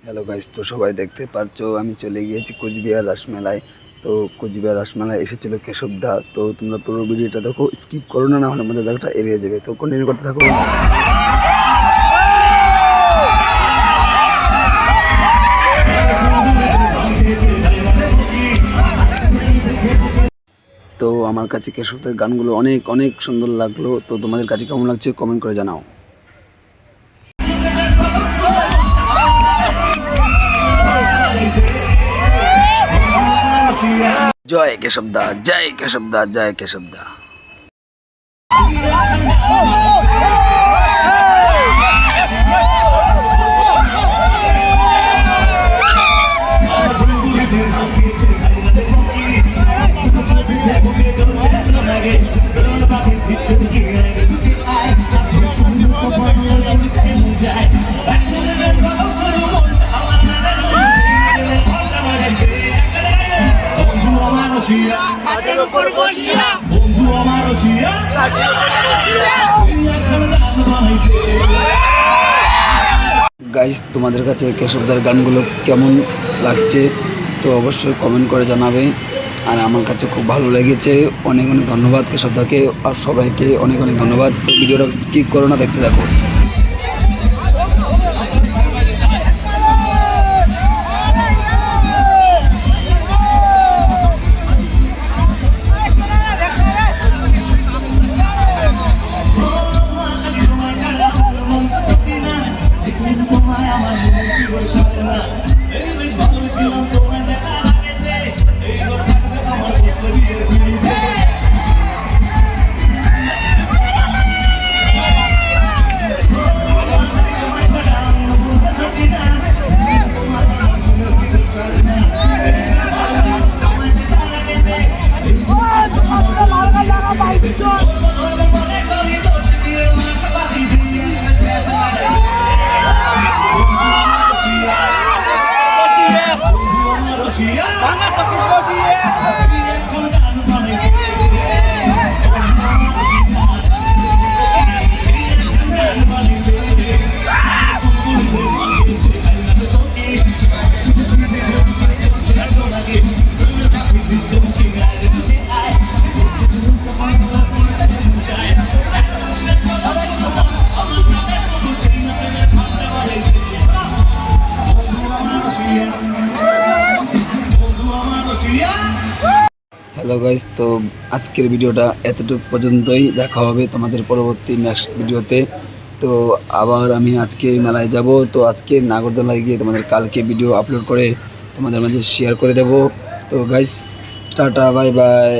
Hello guys, তো সবাই দেখতে পারছো আমি চলে গিয়েছি কোচবিহার রাসমেলায়। তো কোচবিহার রাসমেলায় এসেছিল কেশবদা। তো তোমরা পুরো ভিডিওটা দেখো, স্কিপ করো না, না হলে মজা জায়গাটা এড়িয়ে যাবে। তো কন্টিনিউ করতে থাকো। তো আমার কাছে কেশবদার গানগুলো অনেক অনেক সুন্দর লাগলো। তো তোমাদের কাছে কেমন লাগছে কমেন্ট করে জানাও। জয় কেশবদা, জয় কেশবদা, জয় কেশবদা। গাইস, তোমাদের কাছে কেশবদার গানগুলো কেমন লাগছে তো অবশ্যই কমেন্ট করে জানাবে। আর আমার কাছে খুব ভালো লেগেছে। অনেক অনেক ধন্যবাদ কেশবদাকে আর সবাইকে অনেক অনেক ধন্যবাদ। তো ভিডিওটা স্কিপ করো না, দেখতে থাকো। হ্যালো গাইস, তো আজকের ভিডিওটা এতটুকু পর্যন্তই। দেখা হবে তোমাদের পরবর্তী নেক্সট ভিডিওতে। তো আবার আমি আজকে মেলায় যাব। তো আজকে নাগরদোলায় গিয়ে তোমাদের কালকে ভিডিও আপলোড করে তোমাদের মাঝে শেয়ার করে দেব। তো গাইস, টাটা, বাই বাই।